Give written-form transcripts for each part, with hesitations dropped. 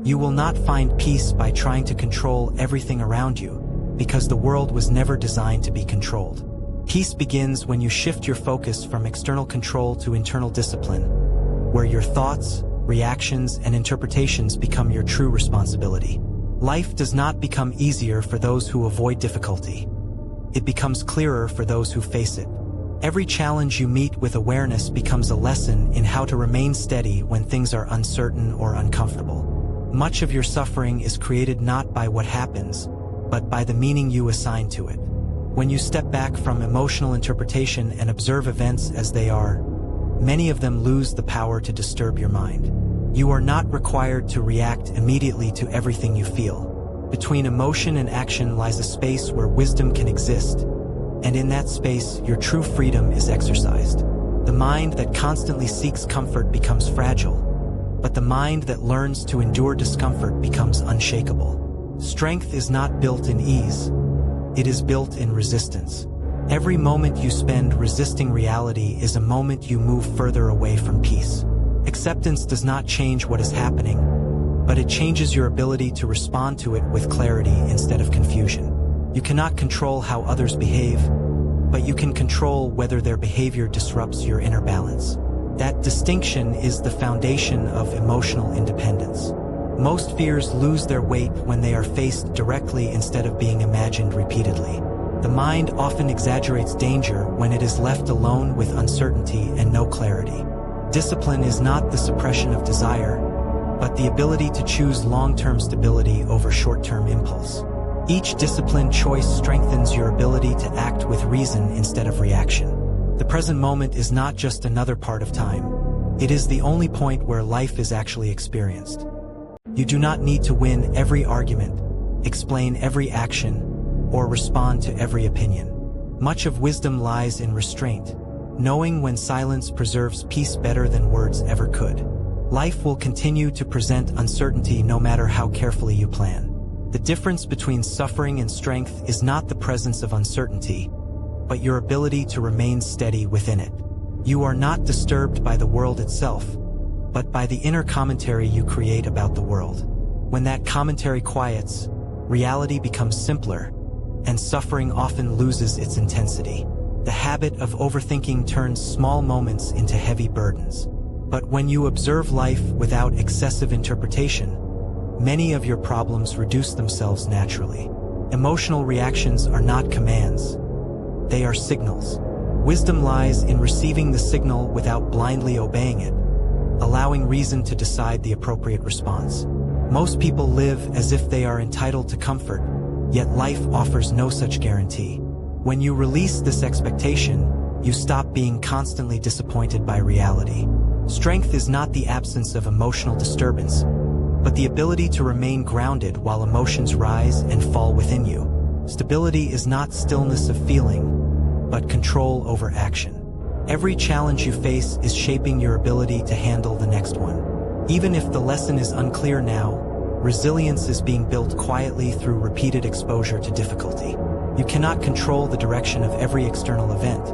You will not find peace by trying to control everything around you, because the world was never designed to be controlled. Peace begins when you shift your focus from external control to internal discipline, where your thoughts, reactions, and interpretations become your true responsibility. Life does not become easier for those who avoid difficulty. It becomes clearer for those who face it. Every challenge you meet with awareness becomes a lesson in how to remain steady when things are uncertain or uncomfortable. Much of your suffering is created not by what happens, but by the meaning you assign to it. When you step back from emotional interpretation and observe events as they are, many of them lose the power to disturb your mind. You are not required to react immediately to everything you feel. Between emotion and action lies a space where wisdom can exist, and in that space, your true freedom is exercised. The mind that constantly seeks comfort becomes fragile, but the mind that learns to endure discomfort becomes unshakable. Strength is not built in ease. It is built in resistance. Every moment you spend resisting reality is a moment you move further away from peace. Acceptance does not change what is happening, but it changes your ability to respond to it with clarity instead of confusion. You cannot control how others behave, but you can control whether their behavior disrupts your inner balance. That distinction is the foundation of emotional independence. Most fears lose their weight when they are faced directly instead of being imagined repeatedly. The mind often exaggerates danger when it is left alone with uncertainty and no clarity. Discipline is not the suppression of desire, but the ability to choose long-term stability over short-term impulse. Each disciplined choice strengthens your ability to act with reason instead of reaction. The present moment is not just another part of time. It is the only point where life is actually experienced. You do not need to win every argument, explain every action, or respond to every opinion. Much of wisdom lies in restraint, knowing when silence preserves peace better than words ever could. Life will continue to present uncertainty no matter how carefully you plan. The difference between suffering and strength is not the presence of uncertainty, but your ability to remain steady within it. You are not disturbed by the world itself, but by the inner commentary you create about the world. When that commentary quiets, reality becomes simpler, and suffering often loses its intensity. The habit of overthinking turns small moments into heavy burdens. But when you observe life without excessive interpretation, many of your problems reduce themselves naturally. Emotional reactions are not commands. They are signals. Wisdom lies in receiving the signal without blindly obeying it, allowing reason to decide the appropriate response. Most people live as if they are entitled to comfort, yet life offers no such guarantee. When you release this expectation, you stop being constantly disappointed by reality. Strength is not the absence of emotional disturbance, but the ability to remain grounded while emotions rise and fall within you. Stability is not stillness of feeling, but control over action. Every challenge you face is shaping your ability to handle the next one. Even if the lesson is unclear now, resilience is being built quietly through repeated exposure to difficulty. You cannot control the direction of every external event,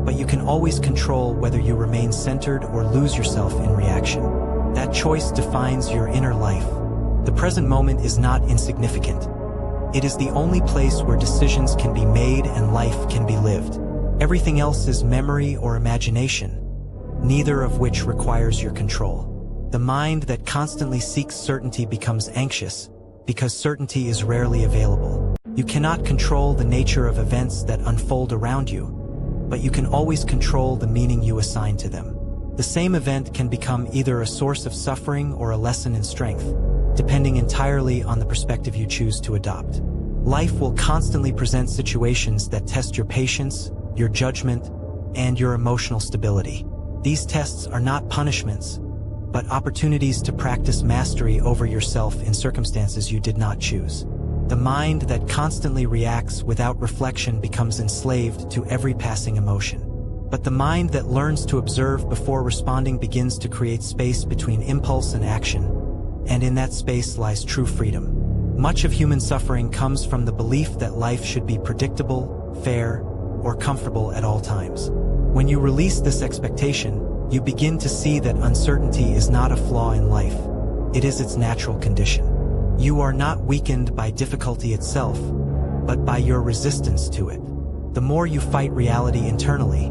but you can always control whether you remain centered or lose yourself in reaction. That choice defines your inner life. The present moment is not insignificant. It is the only place where decisions can be made and life can be lived. Everything else is memory or imagination, neither of which requires your control. The mind that constantly seeks certainty becomes anxious, because certainty is rarely available. You cannot control the nature of events that unfold around you, but you can always control the meaning you assign to them. The same event can become either a source of suffering or a lesson in strength, depending entirely on the perspective you choose to adopt. Life will constantly present situations that test your patience, your judgment, and your emotional stability. These tests are not punishments, but opportunities to practice mastery over yourself in circumstances you did not choose. The mind that constantly reacts without reflection becomes enslaved to every passing emotion. But the mind that learns to observe before responding begins to create space between impulse and action, and in that space lies true freedom. Much of human suffering comes from the belief that life should be predictable, fair, or comfortable at all times. When you release this expectation, you begin to see that uncertainty is not a flaw in life, it is its natural condition. You are not weakened by difficulty itself, but by your resistance to it. The more you fight reality internally,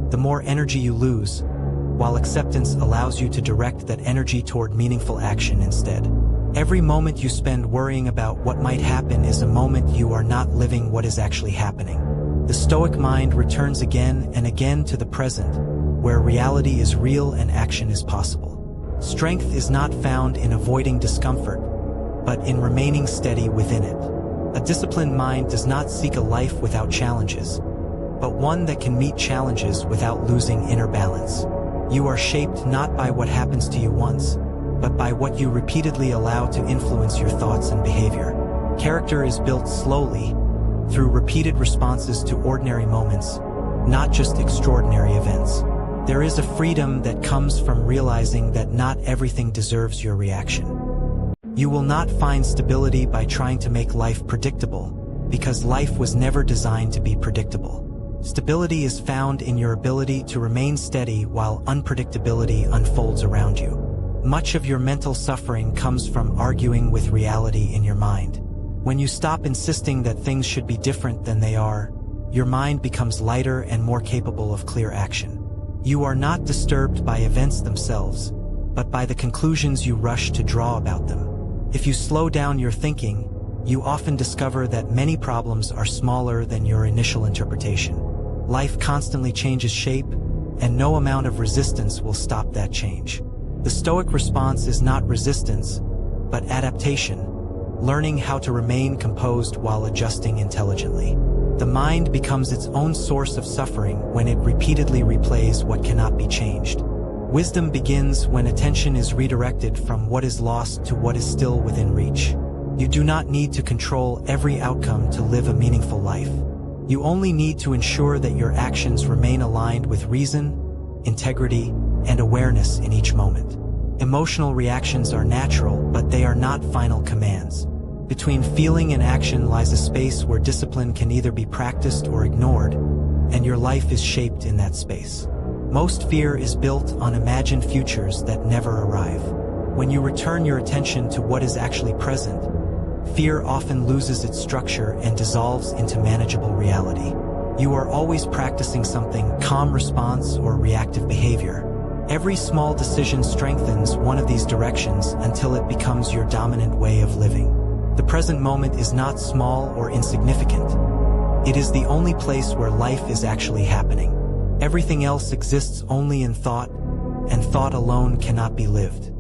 the more energy you lose, while acceptance allows you to direct that energy toward meaningful action instead. Every moment you spend worrying about what might happen is a moment you are not living what is actually happening. The Stoic mind returns again and again to the present, where reality is real and action is possible. Strength is not found in avoiding discomfort, but in remaining steady within it. A disciplined mind does not seek a life without challenges, but one that can meet challenges without losing inner balance. You are shaped not by what happens to you once, but by what you repeatedly allow to influence your thoughts and behavior. Character is built slowly, through repeated responses to ordinary moments, not just extraordinary events. There is a freedom that comes from realizing that not everything deserves your reaction. You will not find stability by trying to make life predictable, because life was never designed to be predictable. Stability is found in your ability to remain steady while unpredictability unfolds around you. Much of your mental suffering comes from arguing with reality in your mind. When you stop insisting that things should be different than they are, your mind becomes lighter and more capable of clear action. You are not disturbed by events themselves, but by the conclusions you rush to draw about them. If you slow down your thinking, you often discover that many problems are smaller than your initial interpretation. Life constantly changes shape, and no amount of resistance will stop that change. The Stoic response is not resistance, but adaptation, learning how to remain composed while adjusting intelligently. The mind becomes its own source of suffering when it repeatedly replays what cannot be changed. Wisdom begins when attention is redirected from what is lost to what is still within reach. You do not need to control every outcome to live a meaningful life. You only need to ensure that your actions remain aligned with reason, integrity, and awareness in each moment. Emotional reactions are natural, but they are not final commands. Between feeling and action lies a space where discipline can either be practiced or ignored, and your life is shaped in that space. Most fear is built on imagined futures that never arrive. When you return your attention to what is actually present, fear often loses its structure and dissolves into manageable reality. You are always practicing something: calm response or reactive behavior. Every small decision strengthens one of these directions until it becomes your dominant way of living. The present moment is not small or insignificant. It is the only place where life is actually happening. Everything else exists only in thought, and thought alone cannot be lived.